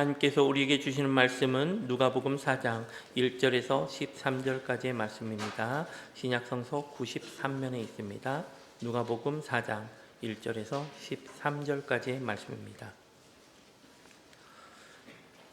하나님께서 우리에게 주시는 말씀은 누가복음 4장 1절에서 13절까지의 말씀입니다. 신약성서 93면에 있습니다. 누가복음 4장 1절에서 13절까지의 말씀입니다.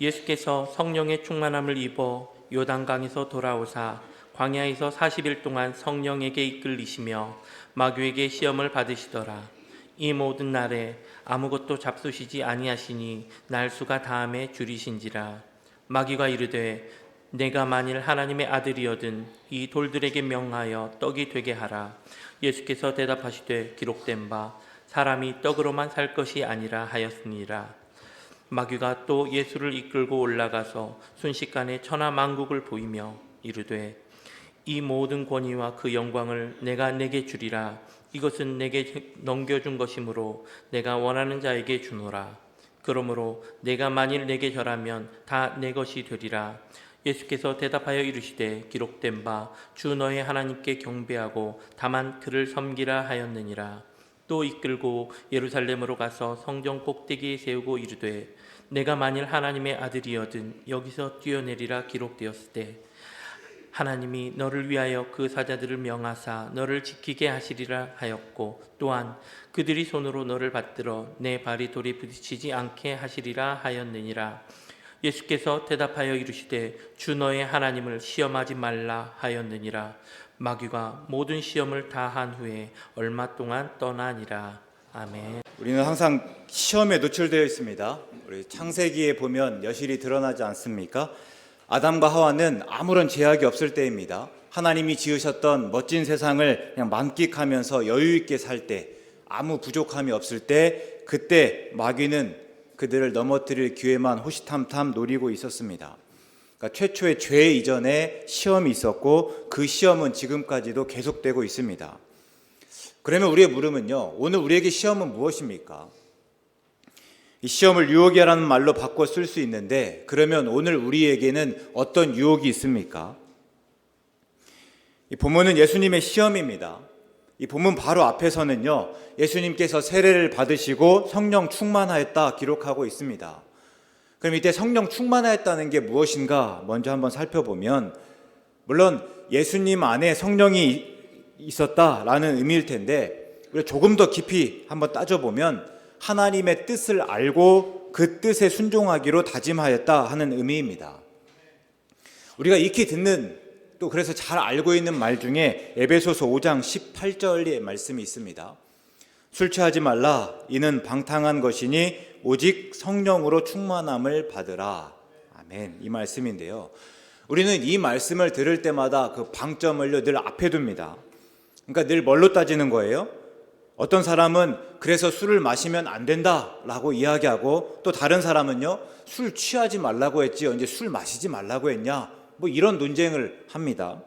예수께서 성령의 충만함을 입어 요단강에서 돌아오사 광야에서 40일 동안 성령에게 이끌리시며 마귀에게 시험을 받으시더라. 이 모든 날에 아무것도 잡수시지 아니하시니 날수가 다함에 줄이신지라. 마귀가 이르되 내가 만일 하나님의 아들이거든 이 돌들에게 명하여 떡이 되게 하라. 예수께서 대답하시되 기록된 바 사람이 떡으로만 살 것이 아니라 하였으니라. 마귀가 또 예수를 이끌고 올라가서 순식간에 천하 만국을 보이며 이르되 이 모든 권위와 그 영광을 내가 내게 주리라. 이것은 내게 넘겨준 것이므로 내가 원하는 자에게 주노라. 그러므로 내가 만일 내게 절하면 다 내 것이 되리라. 예수께서 대답하여 이르시되 기록된 바 주 너의 하나님께 경배하고 다만 그를 섬기라 하였느니라. 또 이끌고 예루살렘으로 가서 성전 꼭대기에 세우고 이르되 내가 만일 하나님의 아들이거든 여기서 뛰어내리라 기록되었을 때 하나님이 너를 위하여 그 사자들을 명하사 너를 지키게 하시리라 하였고 또한 그들이 손으로 너를 받들어 내 발이 돌에 부딪히지 않게 하시리라 하였느니라. 예수께서 대답하여 이르시되 주 너의 하나님을 시험하지 말라 하였느니라. 마귀가 모든 시험을 다 한 후에 얼마 동안 떠나니라. 아멘. 우리는 항상 시험에 노출되어 있습니다. 우리 창세기에 보면 여실히 드러나지 않습니까? 아담과 하와는 아무런 제약이 없을 때입니다. 하나님이 지으셨던 멋진 세상을 그냥 만끽하면서 여유 있게 살 때, 아무 부족함이 없을 때, 그때 마귀는 그들을 넘어뜨릴 기회만 호시탐탐 노리고 있었습니다. 그러니까 최초의 죄 이전에 시험이 있었고 그 시험은 지금까지도 계속되고 있습니다. 그러면 우리의 물음은요, 오늘 우리에게 시험은 무엇입니까? 이 시험을 유혹이라는 말로 바꿔 쓸 수 있는데 그러면 오늘 우리에게는 어떤 유혹이 있습니까? 이 본문은 예수님의 시험입니다. 이 본문 바로 앞에서는요, 예수님께서 세례를 받으시고 성령 충만하였다 기록하고 있습니다. 그럼 이때 성령 충만하였다는 게 무엇인가 먼저 한번 살펴보면, 물론 예수님 안에 성령이 있었다라는 의미일 텐데 우리가 조금 더 깊이 한번 따져보면 하나님의 뜻을 알고 그 뜻에 순종하기로 다짐하였다 하는 의미입니다. 우리가 익히 듣는, 또 그래서 잘 알고 있는 말 중에 에베소서 5장 18절의 말씀이 있습니다. 술 취하지 말라. 이는 방탕한 것이니 오직 성령으로 충만함을 받으라. 아멘. 이 말씀인데요, 우리는 이 말씀을 들을 때마다 그 방점을 늘 앞에 둡니다. 그러니까 늘 뭘로 따지는 거예요? 어떤 사람은 그래서 술을 마시면 안 된다라고 이야기하고, 또 다른 사람은요, 술 취하지 말라고 했지 언제 술 마시지 말라고 했냐, 뭐 이런 논쟁을 합니다.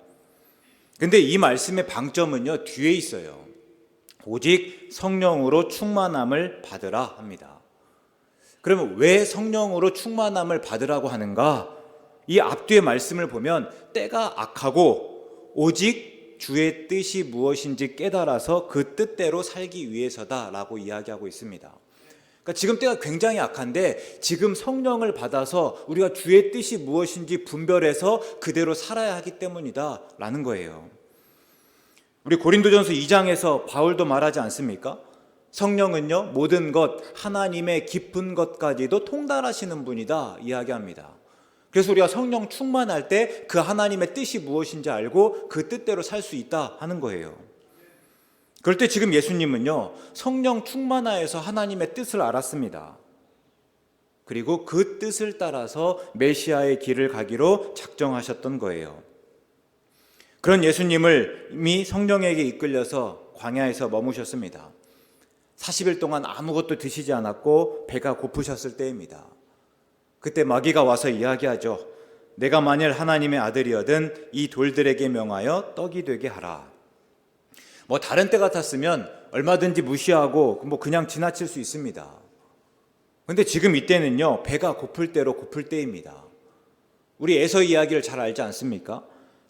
근데 이 말씀의 방점은요, 뒤에 있어요. 오직 성령으로 충만함을 받으라 합니다. 그러면 왜 성령으로 충만함을 받으라고 하는가? 이 앞뒤의 말씀을 보면 때가 악하고 오직 주의 뜻이 무엇인지 깨달아서 그 뜻대로 살기 위해서다라고 이야기하고 있습니다. 그러니까 지금 때가 굉장히 악한데 지금 성령을 받아서 우리가 주의 뜻이 무엇인지 분별해서 그대로 살아야 하기 때문이다라는 거예요. 우리 고린도전서 2장에서 바울도 말하지 않습니까? 성령은요, 모든 것, 하나님의 깊은 것까지도 통달하시는 분이다 이야기합니다. 그래서 우리가 성령 충만할 때 그 하나님의 뜻이 무엇인지 알고 그 뜻대로 살 수 있다 하는 거예요. 그럴 때 지금 예수님은요, 성령 충만하여서 하나님의 뜻을 알았습니다. 그리고 그 뜻을 따라서 메시아의 길을 가기로 작정하셨던 거예요. 그런 예수님을 이미 성령에게 이끌려서 광야에서 머무셨습니다. 40일 동안 아무것도 드시지 않았고 배가 고프셨을 때입니다. 그때 마귀가 와서 이야기하죠. 내가 만일 하나님의 아들이거든 이 돌들에게 명하여 떡이 되게 하라. 뭐 다른 때 같았으면 얼마든지 무시하고 뭐 그냥 지나칠 수 있습니다. 근데 지금 이때는요, 배가 고플 대로 고플 때입니다. 우리 에서 이야기를 잘 알지 않습니까?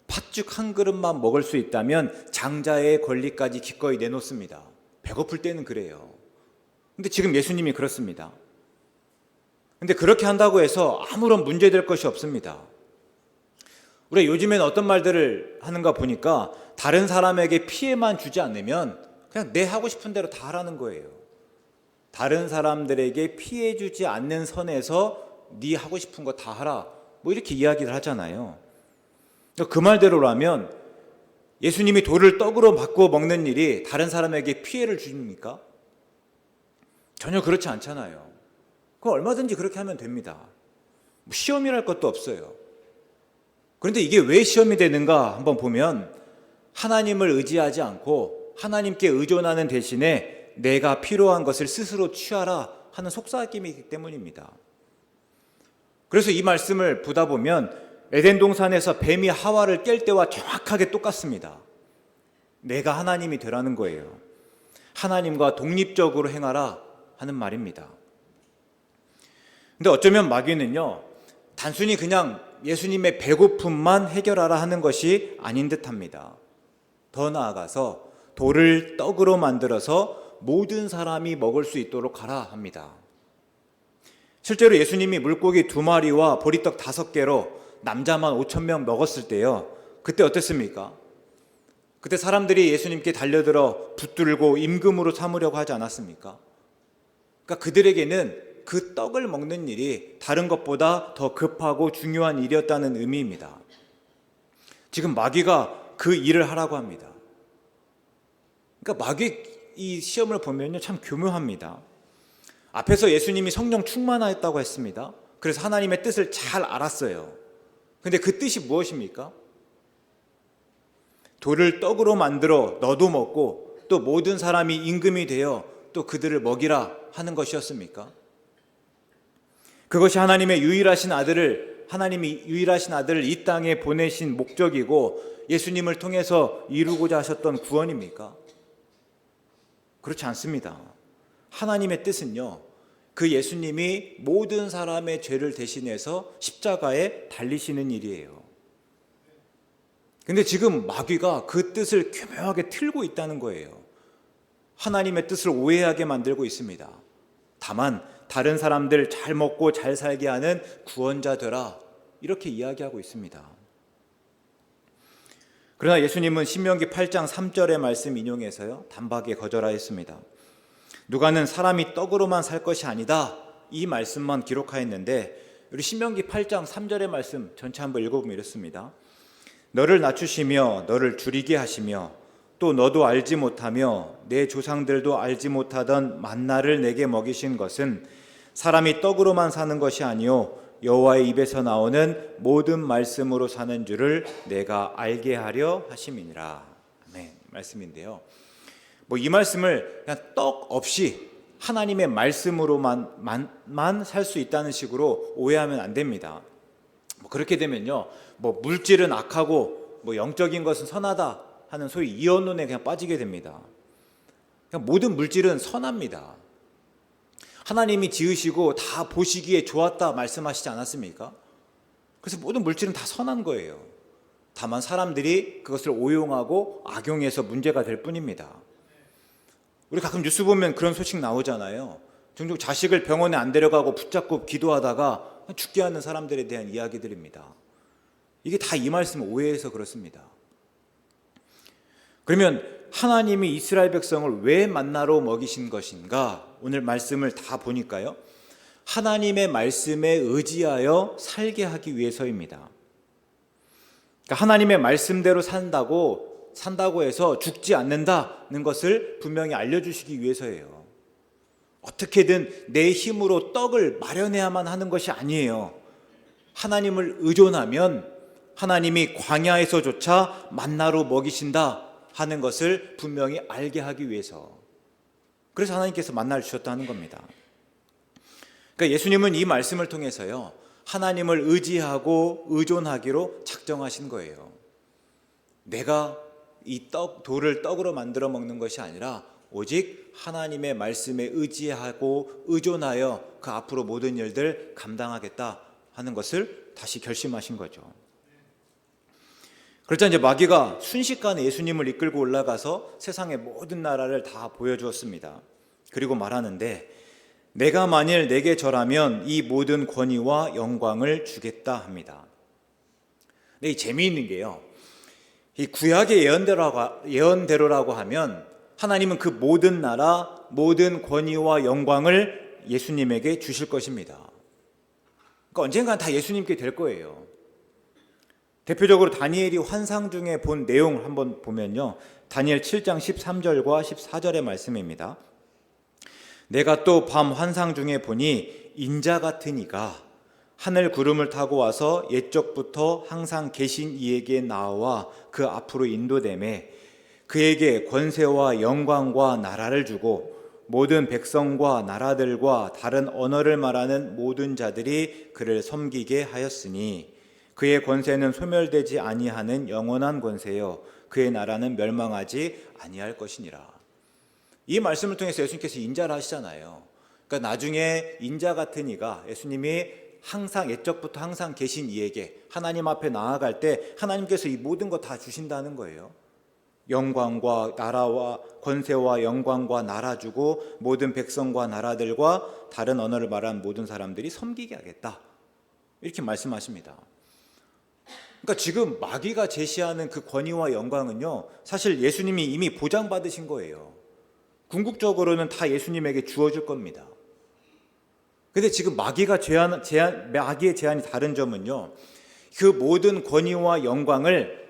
팥죽 한 그릇만 먹을 수 있다면 장자의 권리까지 기꺼이 내놓습니다. 배고플 때는 그래요. 근데 지금 예수님이 그렇습니다. 근데 그렇게 한다고 해서 아무런 문제될 것이 없습니다. 우리가 요즘에는 어떤 말들을 하는가 보니까 다른 사람에게 피해만 주지 않으면 그냥 내 하고 싶은 대로 다 하라는 거예요. 다른 사람들에게 피해 주지 않는 선에서 네 하고 싶은 거 다 하라, 뭐 이렇게 이야기를 하잖아요. 그 말대로라면 예수님이 돌을 떡으로 바꾸어 먹는 일이 다른 사람에게 피해를 줍니까? 전혀 그렇지 않잖아요. 그럼 얼마든지 그렇게 하면 됩니다. 시험이랄 것도 없어요. 그런데 이게 왜 시험이 되는가 한번 보면 하나님을 의지하지 않고 하나님께 의존하는 대신에 내가 필요한 것을 스스로 취하라 하는 속삭임이기 때문입니다. 그래서 이 말씀을 보다 보면 에덴 동산에서 뱀이 하와를 깰 때와 정확하게 똑같습니다. 내가 하나님이 되라는 거예요. 하나님과 독립적으로 행하라 하는 말입니다. 근데 어쩌면 마귀는요, 단순히 그냥 예수님의 배고픔만 해결하라 하는 것이 아닌 듯합니다. 더 나아가서 돌을 떡으로 만들어서 모든 사람이 먹을 수 있도록 하라 합니다. 실제로 예수님이 물고기 2마리와 보리떡 5개로 남자만 5,000명 먹었을 때요, 그때 어땠습니까? 그때 사람들이 예수님께 달려들어 붙들고 임금으로 삼으려고 하지 않았습니까? 그러니까 그들에게는 그 떡을 먹는 일이 다른 것보다 더 급하고 중요한 일이었다는 의미입니다. 지금 마귀가 그 일을 하라고 합니다. 그러니까 마귀 이 시험을 보면요, 참 교묘합니다. 앞에서 예수님이 성령 충만하였다고 했습니다. 그래서 하나님의 뜻을 잘 알았어요. 근데 그 뜻이 무엇입니까? 돌을 떡으로 만들어 너도 먹고 또 모든 사람이 임금이 되어 또 그들을 먹이라 하는 것이었습니까? 그것이 하나님이 유일하신 아들을 이 땅에 보내신 목적이고 예수님을 통해서 이루고자 하셨던 구원입니까? 그렇지 않습니다. 하나님의 뜻은요, 그 예수님이 모든 사람의 죄를 대신해서 십자가에 달리시는 일이에요. 근데 지금 마귀가 그 뜻을 교묘하게 틀고 있다는 거예요. 하나님의 뜻을 오해하게 만들고 있습니다. 다만 다른 사람들 잘 먹고 잘 살게 하는 구원자 되라, 이렇게 이야기하고 있습니다. 그러나 예수님은 신명기 8장 3절의 말씀 인용해서요, 단박에 거절하였습니다. 누가는 사람이 떡으로만 살 것이 아니다, 이 말씀만 기록하였는데 우리 신명기 8장 3절의 말씀 전체 한번 읽어보면 이렇습니다. 너를 낮추시며 너를 줄이게 하시며 또 너도 알지 못하며 내 조상들도 알지 못하던 만나를 내게 먹이신 것은 사람이 떡으로만 사는 것이 아니요 여호와의 입에서 나오는 모든 말씀으로 사는 줄을 내가 알게 하려 하심이니라. 아멘. 말씀인데요, 이 말씀을 그냥 떡 없이 하나님의 말씀으로만 살 수 있다는 식으로 오해하면 안 됩니다. 그렇게 되면요, 물질은 악하고 영적인 것은 선하다 하는 소위 이원론에 그냥 빠지게 됩니다. 그냥 모든 물질은 선합니다. 하나님이 지으시고 다 보시기에 좋았다 말씀하시지 않았습니까? 그래서 모든 물질은 다 선한 거예요. 다만 사람들이 그것을 오용하고 악용해서 문제가 될 뿐입니다. 우리 가끔 뉴스 보면 그런 소식 나오잖아요. 종종 자식을 병원에 안 데려가고 붙잡고 기도하다가 죽게 하는 사람들에 대한 이야기들입니다. 이게 다 이 말씀을 오해해서 그렇습니다. 그러면 하나님이 이스라엘 백성을 왜 만나로 먹이신 것인가? 오늘 말씀을 다 보니까요, 하나님의 말씀에 의지하여 살게 하기 위해서입니다. 그러니까 하나님의 말씀대로 산다고 해서 죽지 않는다는 것을 분명히 알려주시기 위해서예요. 어떻게든 내 힘으로 떡을 마련해야만 하는 것이 아니에요. 하나님을 의존하면 하나님이 광야에서조차 만나로 먹이신다 하는 것을 분명히 알게 하기 위해서, 그래서 하나님께서 만나를 주셨다는 겁니다. 그러니까 예수님은 이 말씀을 통해서요, 하나님을 의지하고 의존하기로 작정하신 거예요. 내가 이 돌을 떡으로 만들어 먹는 것이 아니라 오직 하나님의 말씀에 의지하고 의존하여 그 앞으로 모든 일들 감당하겠다 하는 것을 다시 결심하신 거죠. 그렇자 이제 마귀가 순식간에 예수님을 이끌고 올라가서 세상의 모든 나라를 다 보여주었습니다. 그리고 말하는데 내가 만일 내게 절하면 이 모든 권위와 영광을 주겠다 합니다. 근데 이 재미있는 게요, 이 구약의 예언대로라고 하면 하나님은 그 모든 나라, 모든 권위와 영광을 예수님에게 주실 것입니다. 그러니까 언젠간 다 예수님께 될 거예요. 대표적으로 다니엘이 환상 중에 본 내용을 한번 보면요, 다니엘 7장 13절과 14절의 말씀입니다. 내가 또 밤 환상 중에 보니 인자 같은 이가 하늘 구름을 타고 와서 옛적부터 항상 계신 이에게 나와 그 앞으로 인도되매 그에게 권세와 영광과 나라를 주고 모든 백성과 나라들과 다른 언어를 말하는 모든 자들이 그를 섬기게 하였으니 그의 권세는 소멸되지 아니하는 영원한 권세요 그의 나라는 멸망하지 아니할 것이니라. 이 말씀을 통해서 예수님께서 인자를 하시잖아요. 그러니까 나중에 인자 같은 이가, 예수님이 항상 옛적부터 항상 계신 이에게 하나님 앞에 나아갈 때 하나님께서 이 모든 거 다 주신다는 거예요. 영광과 나라와 권세와 영광과 나라 주고 모든 백성과 나라들과 다른 언어를 말하는 모든 사람들이 섬기게 하겠다, 이렇게 말씀하십니다. 그러니까 지금 마귀가 제시하는 그 권위와 영광은요, 사실 예수님이 이미 보장받으신 거예요. 궁극적으로는 다 예수님에게 주어질 겁니다. 근데 지금 마귀의 제안이 다른 점은요, 그 모든 권위와 영광을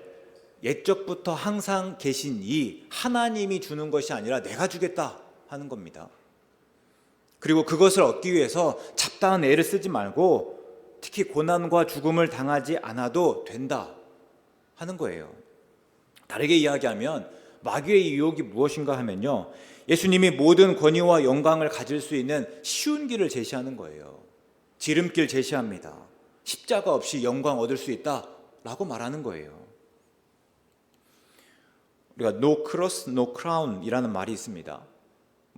옛적부터 항상 계신 이 하나님이 주는 것이 아니라 내가 주겠다 하는 겁니다. 그리고 그것을 얻기 위해서 잡다한 애를 쓰지 말고 특히 고난과 죽음을 당하지 않아도 된다 하는 거예요. 다르게 이야기하면 마귀의 유혹이 무엇인가 하면요, 예수님이 모든 권위와 영광을 가질 수 있는 쉬운 길을 제시하는 거예요. 지름길 제시합니다. 십자가 없이 영광 얻을 수 있다라고 말하는 거예요. 우리가 no cross, no crown 이라는 말이 있습니다.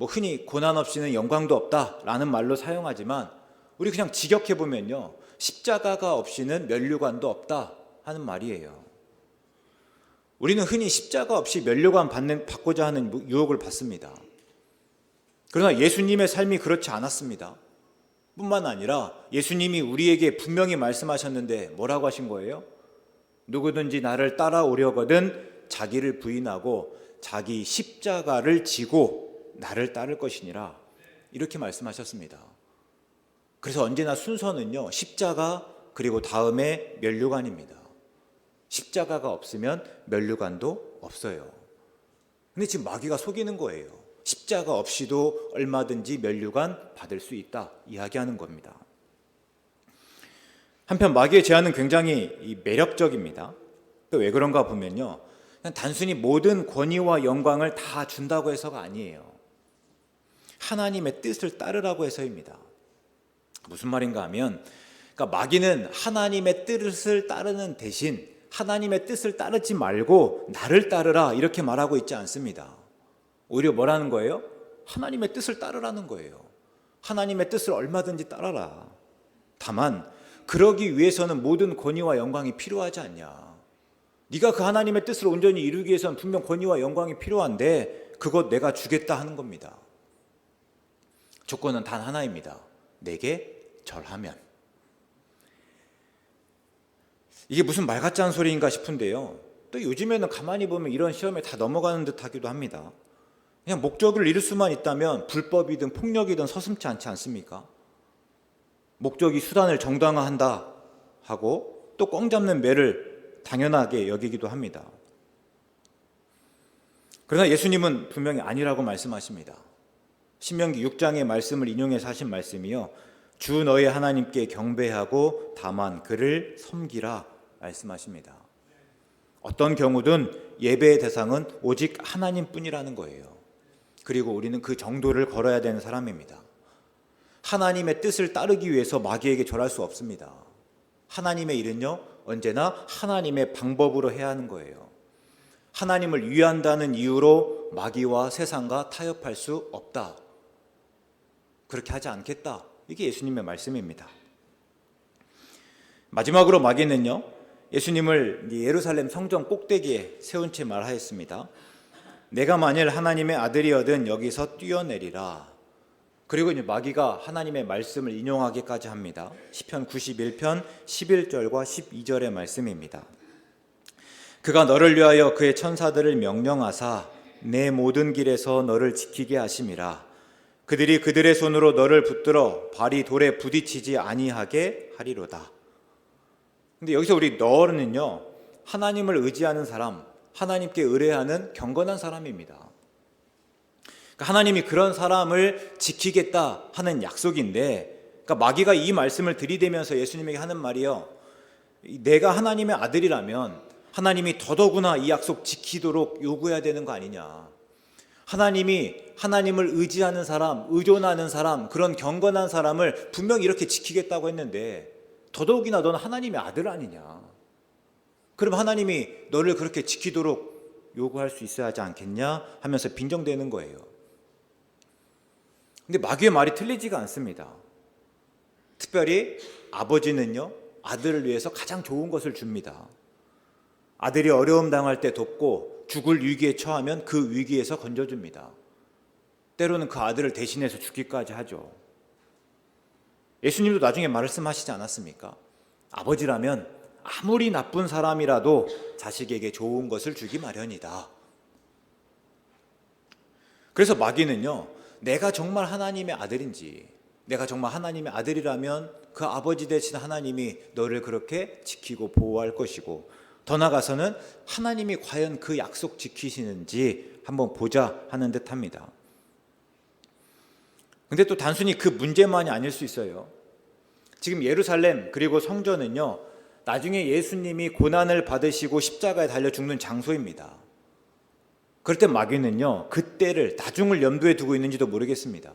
흔히 고난 없이는 영광도 없다라는 말로 사용하지만 우리 그냥 직역해보면요, 십자가가 없이는 면류관도 없다 하는 말이에요. 우리는 흔히 십자가 없이 면류관 받고자 하는 유혹을 받습니다. 그러나 예수님의 삶이 그렇지 않았습니다. 뿐만 아니라 예수님이 우리에게 분명히 말씀하셨는데 뭐라고 하신 거예요? 누구든지 나를 따라오려거든 자기를 부인하고 자기 십자가를 지고 나를 따를 것이니라, 이렇게 말씀하셨습니다. 그래서 언제나 순서는요, 십자가 그리고 다음에 면류관입니다. 십자가가 없으면 면류관도 없어요. 근데 지금 마귀가 속이는 거예요. 십자가 없이도 얼마든지 면류관 받을 수 있다 이야기하는 겁니다. 한편 마귀의 제안은 굉장히 매력적입니다. 왜 그런가 보면요, 그냥 단순히 모든 권위와 영광을 다 준다고 해서가 아니에요. 하나님의 뜻을 따르라고 해서입니다. 무슨 말인가 하면, 그러니까 마귀는 하나님의 뜻을 따르는 대신 하나님의 뜻을 따르지 말고 나를 따르라 이렇게 말하고 있지 않습니다. 오히려 뭐라는 거예요? 하나님의 뜻을 따르라는 거예요. 하나님의 뜻을 얼마든지 따라라. 다만 그러기 위해서는 모든 권위와 영광이 필요하지 않냐. 네가 그 하나님의 뜻을 온전히 이루기 위해서는 분명 권위와 영광이 필요한데 그것 내가 주겠다 하는 겁니다. 조건은 단 하나입니다. 내게 절하면. 이게 무슨 말 같지 않은 소리인가 싶은데요, 또 요즘에는 가만히 보면 이런 시험에 다 넘어가는 듯 하기도 합니다. 그냥 목적을 이룰 수만 있다면 불법이든 폭력이든 서슴지 않지 않습니까? 목적이 수단을 정당화한다 하고 또 꽝 잡는 매를 당연하게 여기기도 합니다. 그러나 예수님은 분명히 아니라고 말씀하십니다. 신명기 6장의 말씀을 인용해서 하신 말씀이요, 주 너의 하나님께 경배하고 다만 그를 섬기라 말씀하십니다. 어떤 경우든 예배의 대상은 오직 하나님뿐이라는 거예요. 그리고 우리는 그 정도를 걸어야 되는 사람입니다. 하나님의 뜻을 따르기 위해서 마귀에게 절할 수 없습니다. 하나님의 일은요, 언제나 하나님의 방법으로 해야 하는 거예요. 하나님을 위한다는 이유로 마귀와 세상과 타협할 수 없다. 그렇게 하지 않겠다. 이게 예수님의 말씀입니다. 마지막으로 마귀는요, 예수님을 예루살렘 성전 꼭대기에 세운 채 말하였습니다. 내가 만일 하나님의 아들이어든 여기서 뛰어내리라. 그리고 이제 마귀가 하나님의 말씀을 인용하기까지 합니다. 시편 91편 11절과 12절의 말씀입니다. 그가 너를 위하여 그의 천사들을 명령하사 내 모든 길에서 너를 지키게 하심이라. 그들이 그들의 손으로 너를 붙들어 발이 돌에 부딪히지 아니하게 하리로다. 근데 여기서 우리 너는요, 하나님을 의지하는 사람, 하나님께 의뢰하는 경건한 사람입니다. 그러니까 하나님이 그런 사람을 지키겠다 하는 약속인데, 그러니까 마귀가 이 말씀을 들이대면서 예수님에게 하는 말이요, 내가 하나님의 아들이라면 하나님이 더더구나 이 약속 지키도록 요구해야 되는 거 아니냐. 하나님이 하나님을 의지하는 사람, 의존하는 사람, 그런 경건한 사람을 분명히 이렇게 지키겠다고 했는데 더더욱이나 너는 하나님의 아들 아니냐. 그럼 하나님이 너를 그렇게 지키도록 요구할 수 있어야 하지 않겠냐 하면서 빈정대는 거예요. 근데 마귀의 말이 틀리지가 않습니다. 특별히 아버지는요, 아들을 위해서 가장 좋은 것을 줍니다. 아들이 어려움 당할 때 돕고 죽을 위기에 처하면 그 위기에서 건져줍니다. 때로는 그 아들을 대신해서 죽기까지 하죠. 예수님도 나중에 말씀하시지 않았습니까? 아버지라면 아무리 나쁜 사람이라도 자식에게 좋은 것을 주기 마련이다. 그래서 마귀는요, 내가 정말 하나님의 아들인지, 내가 정말 하나님의 아들이라면 그 아버지 되신 하나님이 너를 그렇게 지키고 보호할 것이고, 더 나아가서는 하나님이 과연 그 약속 지키시는지 한번 보자 하는 듯합니다. 근데 또 단순히 그 문제만이 아닐 수 있어요. 지금 예루살렘 그리고 성전은요, 나중에 예수님이 고난을 받으시고 십자가에 달려 죽는 장소입니다. 그럴 때 마귀는요, 그때를, 나중을 염두에 두고 있는지도 모르겠습니다.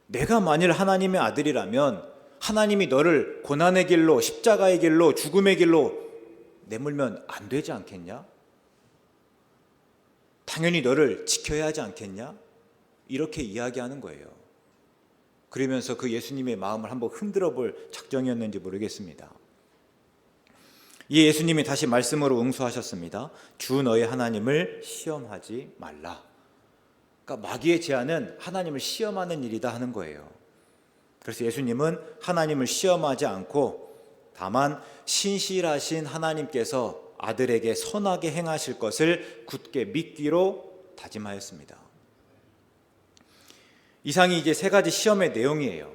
내가 만일 하나님의 아들이라면 하나님이 너를 고난의 길로, 십자가의 길로, 죽음의 길로 내몰면 안 되지 않겠냐? 당연히 너를 지켜야 하지 않겠냐? 이렇게 이야기하는 거예요. 그러면서 그 예수님의 마음을 한번 흔들어 볼 작정이었는지 모르겠습니다. 이 예수님이 다시 말씀으로 응수하셨습니다. 주 너의 하나님을 시험하지 말라. 그러니까 마귀의 제안은 하나님을 시험하는 일이다 하는 거예요. 그래서 예수님은 하나님을 시험하지 않고 다만 신실하신 하나님께서 아들에게 선하게 행하실 것을 굳게 믿기로 다짐하였습니다. 이상이 이제 세 가지 시험의 내용이에요.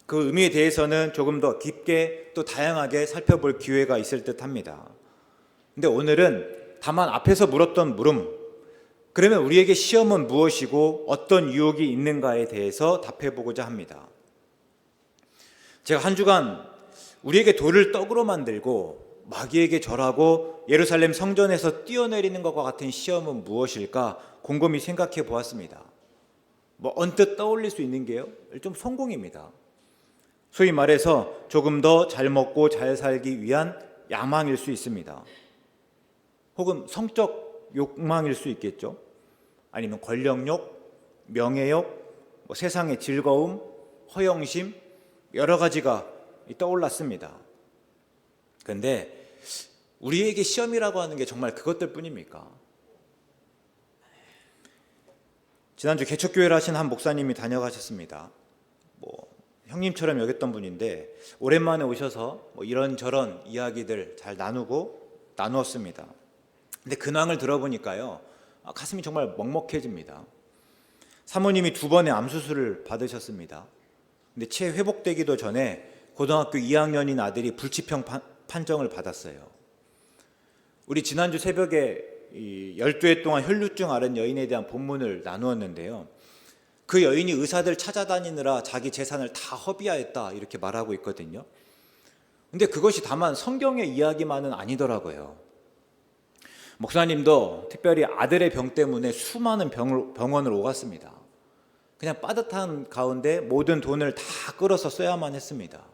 그 의미에 대해서는 조금 더 깊게 또 다양하게 살펴볼 기회가 있을 듯 합니다. 근데 오늘은 다만 앞에서 물었던 물음, 그러면 우리에게 시험은 무엇이고 어떤 유혹이 있는가에 대해서 답해보고자 합니다. 제가 한 주간 우리에게 돌을 떡으로 만들고 마귀에게 절하고 예루살렘 성전에서 뛰어내리는 것과 같은 시험은 무엇일까 곰곰이 생각해 보았습니다. 언뜻 떠올릴 수 있는 게요, 좀 성공입니다. 소위 말해서 조금 더 잘 먹고 잘 살기 위한 야망일 수 있습니다. 혹은 성적 욕망일 수 있겠죠. 아니면 권력욕, 명예욕, 세상의 즐거움, 허영심, 여러 가지가 떠올랐습니다. 그런데 우리에게 시험이라고 하는 게 정말 그것들 뿐입니까? 지난주 개척교회를 하신 한 목사님이 다녀가셨습니다. 형님처럼 여겼던 분인데 오랜만에 오셔서 이런저런 이야기들 잘 나누었습니다. 근데 근황을 들어보니까요, 가슴이 정말 먹먹해집니다. 사모님이 2번의 암수술을 받으셨습니다. 근데 채 회복되기도 전에 고등학교 2학년인 아들이 불치병 판정을 받았어요. 우리 지난주 새벽에 12해 동안 혈루증 앓은 여인에 대한 본문을 나누었는데요, 그 여인이 의사들 찾아다니느라 자기 재산을 다 허비하였다 이렇게 말하고 있거든요. 근데 그것이 다만 성경의 이야기만은 아니더라고요. 목사님도 특별히 아들의 병 때문에 수많은 병원을 오갔습니다. 그냥 빠듯한 가운데 모든 돈을 다 끌어서 써야만 했습니다.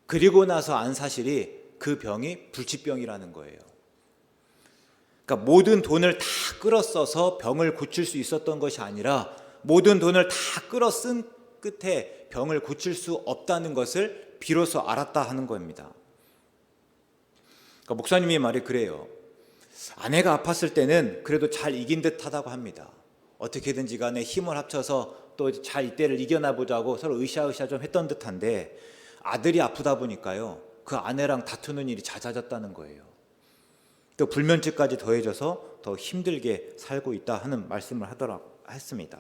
그리고 나서 안 사실이 그 병이 불치병이라는 거예요. 그러니까 모든 돈을 다 끌어 써서 병을 고칠 수 있었던 것이 아니라 모든 돈을 다 끌어 쓴 끝에 병을 고칠 수 없다는 것을 비로소 알았다 하는 겁니다. 그러니까 목사님의 말이 그래요. 아내가 아팠을 때는 그래도 잘 이긴 듯 하다고 합니다. 어떻게든지 간에 힘을 합쳐서 또 잘 이때를 이겨나 보자고 서로 으쌰으쌰 좀 했던 듯한데 아들이 아프다 보니까요 그 아내랑 다투는 일이 잦아졌다는 거예요. 또 불면증까지 더해져서 더 힘들게 살고 있다 하는 말씀을 했습니다.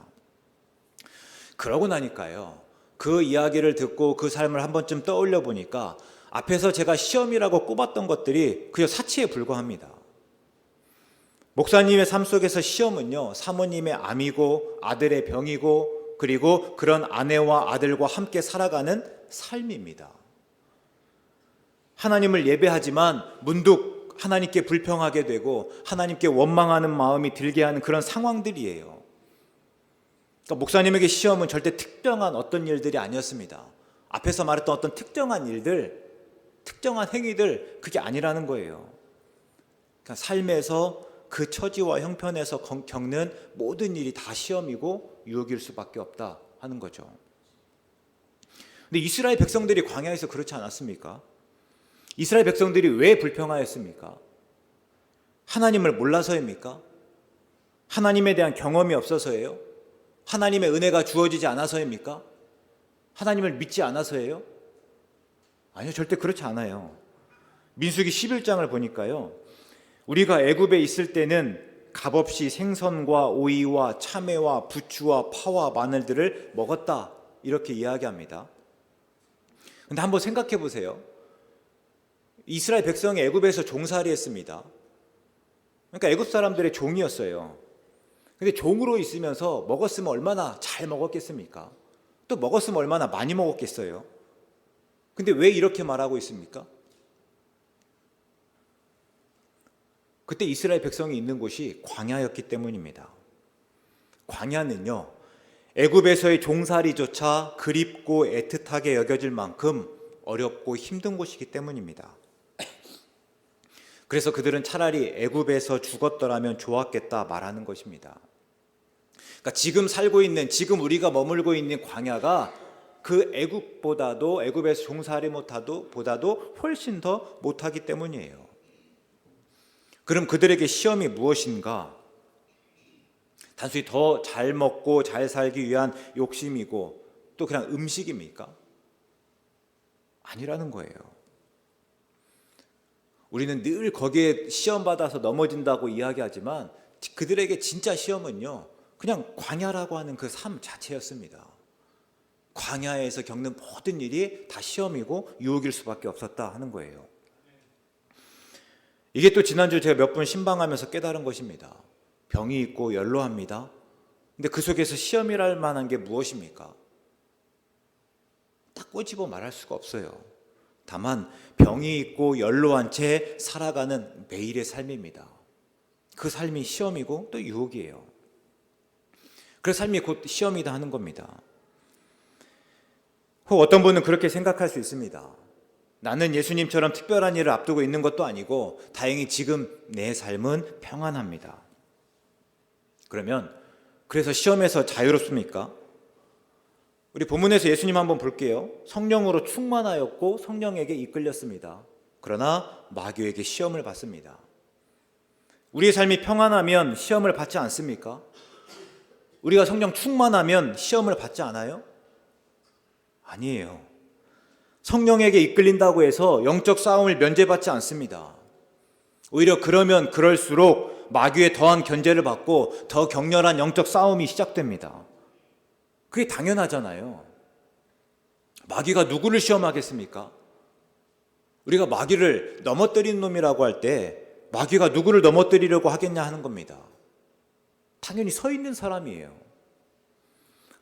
그러고 나니까요 그 이야기를 듣고 그 삶을 한 번쯤 떠올려 보니까 앞에서 제가 시험이라고 꼽았던 것들이 그저 사치에 불과합니다. 목사님의 삶 속에서 시험은요 사모님의 암이고 아들의 병이고 그리고 그런 아내와 아들과 함께 살아가는 삶입니다. 하나님을 예배하지만 문득 하나님께 불평하게 되고 하나님께 원망하는 마음이 들게 하는 그런 상황들이에요. 그러니까 목사님에게 시험은 절대 특정한 어떤 일들이 아니었습니다. 앞에서 말했던 어떤 특정한 일들, 특정한 행위들, 그게 아니라는 거예요. 그러니까 삶에서 그 처지와 형편에서 겪는 모든 일이 다 시험이고 유혹일 수밖에 없다 하는 거죠. 근데 이스라엘 백성들이 광야에서 그렇지 않았습니까? 이스라엘 백성들이 왜 불평하였습니까? 하나님을 몰라서입니까? 하나님에 대한 경험이 없어서예요? 하나님의 은혜가 주어지지 않아서입니까? 하나님을 믿지 않아서예요? 아니요, 절대 그렇지 않아요. 민수기 11장을 보니까요 우리가 애굽에 있을 때는 값없이 생선과 오이와 참외와 부추와 파와 마늘들을 먹었다 이렇게 이야기합니다. 그런데 한번 생각해 보세요. 이스라엘 백성이 애굽에서 종살이 했습니다. 그러니까 애굽 사람들의 종이었어요. 근데 종으로 있으면서 먹었으면 얼마나 잘 먹었겠습니까? 또 먹었으면 얼마나 많이 먹었겠어요? 근데 왜 이렇게 말하고 있습니까? 그때 이스라엘 백성이 있는 곳이 광야였기 때문입니다. 광야는요 애굽에서의 종살이조차 그립고 애틋하게 여겨질 만큼 어렵고 힘든 곳이기 때문입니다. 그래서 그들은 차라리 애굽에서 죽었더라면 좋았겠다 말하는 것입니다. 그러니까 지금 살고 있는, 지금 우리가 머물고 있는 광야가 그 애굽보다도, 애굽에서 종살이 보다도 훨씬 더 못하기 때문이에요. 그럼 그들에게 시험이 무엇인가? 단순히 더 잘 먹고 잘 살기 위한 욕심이고 또 그냥 음식입니까? 아니라는 거예요. 우리는 늘 거기에 시험받아서 넘어진다고 이야기하지만 그들에게 진짜 시험은요 그냥 광야라고 하는 그 삶 자체였습니다. 광야에서 겪는 모든 일이 다 시험이고 유혹일 수밖에 없었다 하는 거예요. 이게 또 지난주 제가 몇 번 신방하면서 깨달은 것입니다. 병이 있고 연로합니다. 근데 그 속에서 시험이랄 만한 게 무엇입니까? 딱 꼬집어 말할 수가 없어요. 다만 병이 있고 연로한 채 살아가는 매일의 삶입니다. 그 삶이 시험이고 또 유혹이에요. 그 삶이 곧 시험이다 하는 겁니다. 혹 어떤 분은 그렇게 생각할 수 있습니다. 나는 예수님처럼 특별한 일을 앞두고 있는 것도 아니고 다행히 지금 내 삶은 평안합니다. 그러면 그래서 시험에서 자유롭습니까? 우리 본문에서 예수님 한번 볼게요. 성령으로 충만하였고 성령에게 이끌렸습니다. 그러나 마귀에게 시험을 받습니다. 우리의 삶이 평안하면 시험을 받지 않습니까? 우리가 성령 충만하면 시험을 받지 않아요? 아니에요. 성령에게 이끌린다고 해서 영적 싸움을 면제받지 않습니다. 오히려 그러면 그럴수록 마귀의 더한 견제를 받고 더 격렬한 영적 싸움이 시작됩니다. 그게 당연하잖아요. 마귀가 누구를 시험하겠습니까? 우리가 마귀를 넘어뜨린 놈이라고 할 때 마귀가 누구를 넘어뜨리려고 하겠냐 하는 겁니다. 당연히 서 있는 사람이에요.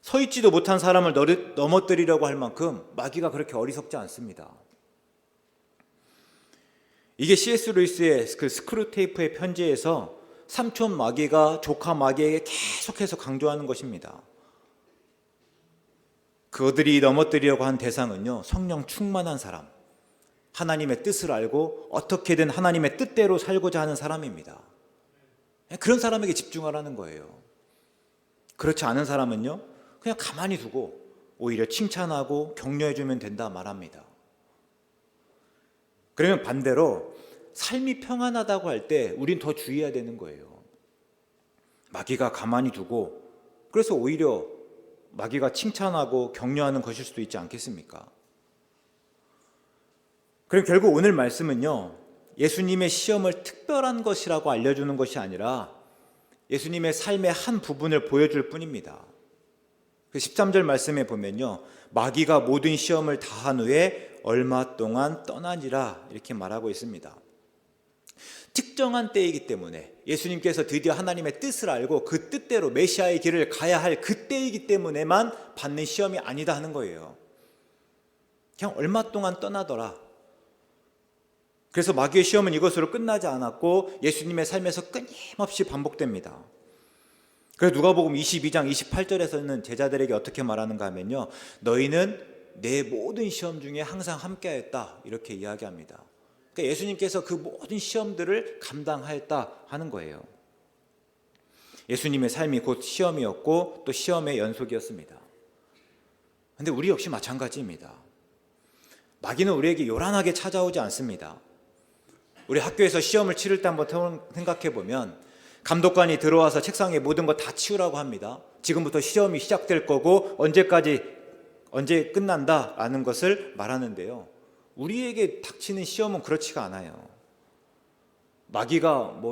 서 있지도 못한 사람을 넘어뜨리려고 할 만큼 마귀가 그렇게 어리석지 않습니다. 이게 C.S. 루이스의 그 스크루테이프의 편지에서 삼촌 마귀가 조카 마귀에게 계속해서 강조하는 것입니다. 그들이 넘어뜨리려고 한 대상은요, 성령 충만한 사람, 하나님의 뜻을 알고 어떻게든 하나님의 뜻대로 살고자 하는 사람입니다. 그런 사람에게 집중하라는 거예요. 그렇지 않은 사람은요, 그냥 가만히 두고 오히려 칭찬하고 격려해주면 된다 말합니다. 그러면 반대로 삶이 평안하다고 할 때 우린 더 주의해야 되는 거예요. 마귀가 가만히 두고 그래서 오히려 마귀가 칭찬하고 격려하는 것일 수도 있지 않겠습니까? 그럼 결국 오늘 말씀은요, 예수님의 시험을 특별한 것이라고 알려주는 것이 아니라 예수님의 삶의 한 부분을 보여줄 뿐입니다. 13절 말씀에 보면요, 마귀가 모든 시험을 다한 후에 얼마 동안 떠나니라 이렇게 말하고 있습니다. 특정한 때이기 때문에, 예수님께서 드디어 하나님의 뜻을 알고 그 뜻대로 메시아의 길을 가야 할 그때이기 때문에만 받는 시험이 아니다 하는 거예요. 그냥 얼마 동안 떠나더라. 그래서 마귀의 시험은 이것으로 끝나지 않았고 예수님의 삶에서 끊임없이 반복됩니다. 그래서 누가복음 22장 28절에서는 제자들에게 어떻게 말하는가 하면요, 너희는 내 모든 시험 중에 항상 함께하였다 이렇게 이야기합니다. 그러니까 예수님께서 그 모든 시험들을 감당하였다 하는 거예요. 예수님의 삶이 곧 시험이었고 또 시험의 연속이었습니다. 그런데 우리 역시 마찬가지입니다. 마귀는 우리에게 요란하게 찾아오지 않습니다. 우리 학교에서 시험을 치를 때 한번 생각해 보면 감독관이 들어와서 책상에 모든 거 다 치우라고 합니다. 지금부터 시험이 시작될 거고 언제 끝난다라는 것을 말하는데요, 우리에게 닥치는 시험은 그렇지가 않아요. 마귀가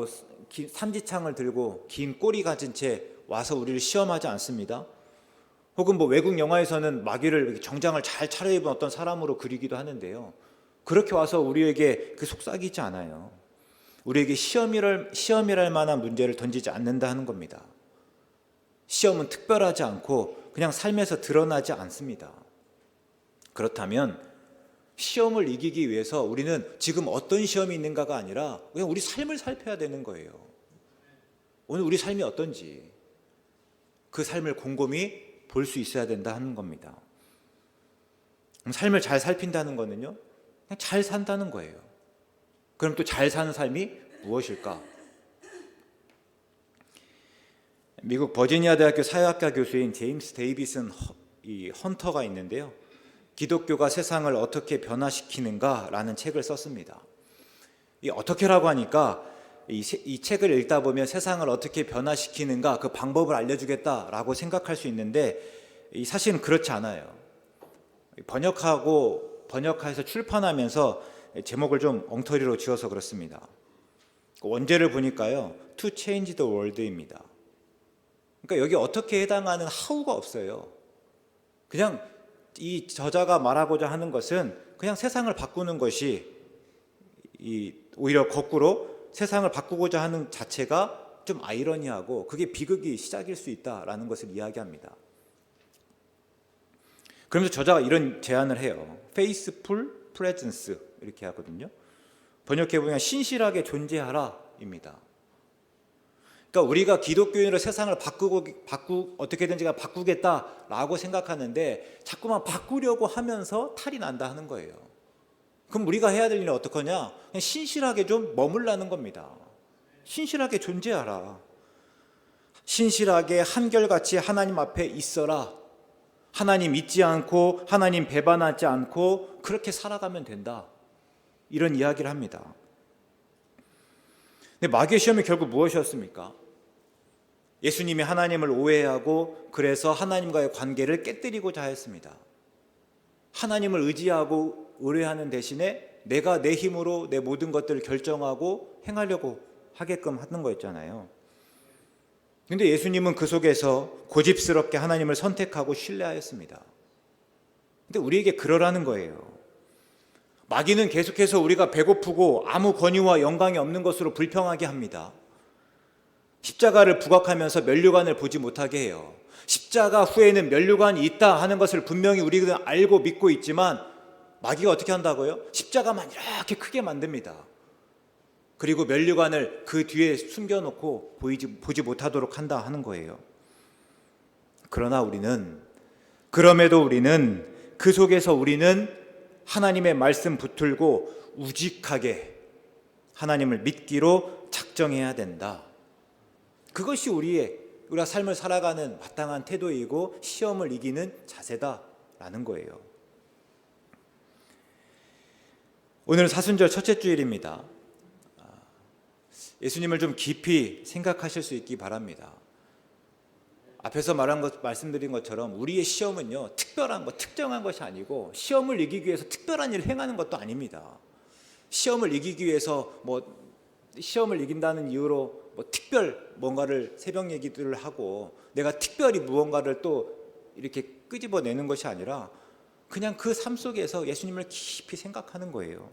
산지창을 들고 긴 꼬리 가진 채 와서 우리를 시험하지 않습니다. 혹은 외국 영화에서는 마귀를 정장을 잘 차려입은 어떤 사람으로 그리기도 하는데요, 그렇게 와서 우리에게 속삭이지 않아요. 우리에게 시험이랄 만한 문제를 던지지 않는다 하는 겁니다. 시험은 특별하지 않고 그냥 삶에서 드러나지 않습니다. 그렇다면 시험을 이기기 위해서 우리는 지금 어떤 시험이 있는가가 아니라 그냥 우리 삶을 살펴야 되는 거예요. 오늘 우리 삶이 어떤지 그 삶을 곰곰이 볼 수 있어야 된다 하는 겁니다. 삶을 잘 살핀다는 거는요, 그냥 잘 산다는 거예요. 그럼 또 잘 사는 삶이 무엇일까? 미국 버지니아 대학교 사회학과 교수인 제임스 데이비슨 헌터가 있는데요, 기독교가 세상을 어떻게 변화시키는가라는 책을 썼습니다. 이 어떻게라고 하니까 이 책을 읽다 보면 세상을 어떻게 변화시키는가 그 방법을 알려주겠다라고 생각할 수 있는데 사실은 그렇지 않아요. 번역해서 출판하면서 제목을 좀 엉터리로 지어서 그렇습니다. 원제를 보니까요, To change the world입니다. 그러니까 여기 어떻게 해당하는 how가 없어요. 그냥 이 저자가 말하고자 하는 것은 그냥 세상을 바꾸는 것이 오히려 거꾸로 세상을 바꾸고자 하는 자체가 좀 아이러니하고 그게 비극이 시작일 수 있다라는 것을 이야기합니다. 그러면서 저자가 이런 제안을 해요. Faithful presence 이렇게 하거든요. 번역해보면 신실하게 존재하라입니다. 그러니까 우리가 기독교인으로 세상을 어떻게든지 바꾸겠다라고 생각하는데 자꾸만 바꾸려고 하면서 탈이 난다 하는 거예요. 그럼 우리가 해야 될 일은 어떡하냐? 그냥 신실하게 좀 머물라는 겁니다. 신실하게 존재하라. 신실하게 한결같이 하나님 앞에 있어라. 하나님 잊지 않고 하나님 배반하지 않고 그렇게 살아가면 된다. 이런 이야기를 합니다. 근데 마귀의 시험이 결국 무엇이었습니까? 예수님이 하나님을 오해하고 그래서 하나님과의 관계를 깨뜨리고자 했습니다. 하나님을 의지하고 의뢰하는 대신에 내가 내 힘으로 내 모든 것들을 결정하고 행하려고 하게끔 하는 거였잖아요. 근데 예수님은 그 속에서 고집스럽게 하나님을 선택하고 신뢰하였습니다. 근데 우리에게 그러라는 거예요. 마귀는 계속해서 우리가 배고프고 아무 권위와 영광이 없는 것으로 불평하게 합니다. 십자가를 부각하면서 면류관을 보지 못하게 해요. 십자가 후에는 면류관이 있다 하는 것을 분명히 우리는 알고 믿고 있지만 마귀가 어떻게 한다고요? 십자가만 이렇게 크게 만듭니다. 그리고 면류관을 그 뒤에 숨겨놓고 보지 못하도록 한다 하는 거예요. 그럼에도 우리는 그 속에서 우리는 하나님의 말씀 붙들고 우직하게 하나님을 믿기로 작정해야 된다. 그것이 우리가 삶을 살아가는 마땅한 태도이고 시험을 이기는 자세다라는 거예요. 오늘 사순절 첫째 주일입니다. 예수님을 좀 깊이 생각하실 수 있기 바랍니다. 앞에서 말씀드린 것처럼 우리의 시험은요, 특별한 것, 특정한 것이 아니고 시험을 이기기 위해서 특별한 일을 행하는 것도 아닙니다. 시험을 이기기 위해서 시험을 이긴다는 이유로 특별 뭔가를 새벽 얘기들을 하고 내가 특별히 무언가를 또 이렇게 끄집어내는 것이 아니라 그냥 그 삶 속에서 예수님을 깊이 생각하는 거예요.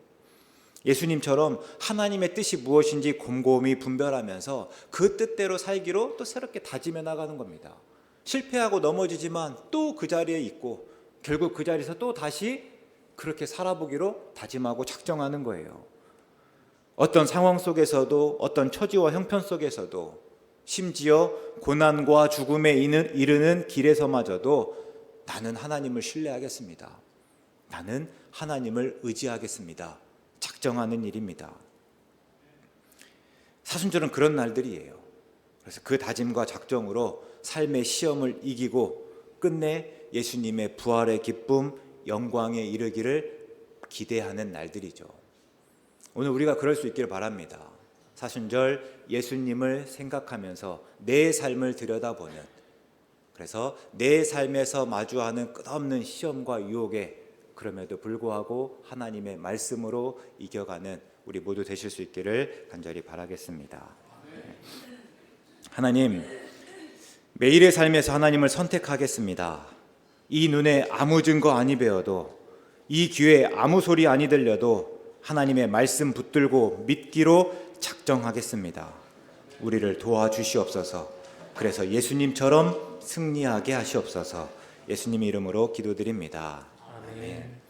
예수님처럼 하나님의 뜻이 무엇인지 곰곰이 분별하면서 그 뜻대로 살기로 또 새롭게 다짐해 나가는 겁니다. 실패하고 넘어지지만 또 그 자리에 있고 결국 그 자리에서 또 다시 그렇게 살아보기로 다짐하고 작정하는 거예요. 어떤 상황 속에서도 어떤 처지와 형편 속에서도 심지어 고난과 죽음에 이르는 길에서마저도 나는 하나님을 신뢰하겠습니다. 나는 하나님을 의지하겠습니다. 작정하는 일입니다. 사순절은 그런 날들이에요. 그래서 그 다짐과 작정으로 삶의 시험을 이기고 끝내 예수님의 부활의 기쁨, 영광에 이르기를 기대하는 날들이죠. 오늘 우리가 그럴 수 있기를 바랍니다. 사순절 예수님을 생각하면서 내 삶을 들여다보는, 그래서 내 삶에서 마주하는 끝없는 시험과 유혹에 그럼에도 불구하고 하나님의 말씀으로 이겨가는 우리 모두 되실 수 있기를 간절히 바라겠습니다. 하나님, 매일의 삶에서 하나님을 선택하겠습니다. 이 눈에 아무 증거 아니 배어도, 이 귀에 아무 소리 아니 들려도 하나님의 말씀 붙들고 믿기로 작정하겠습니다. 우리를 도와주시옵소서. 그래서 예수님처럼 승리하게 하시옵소서. 예수님 이름으로 기도드립니다. 아멘.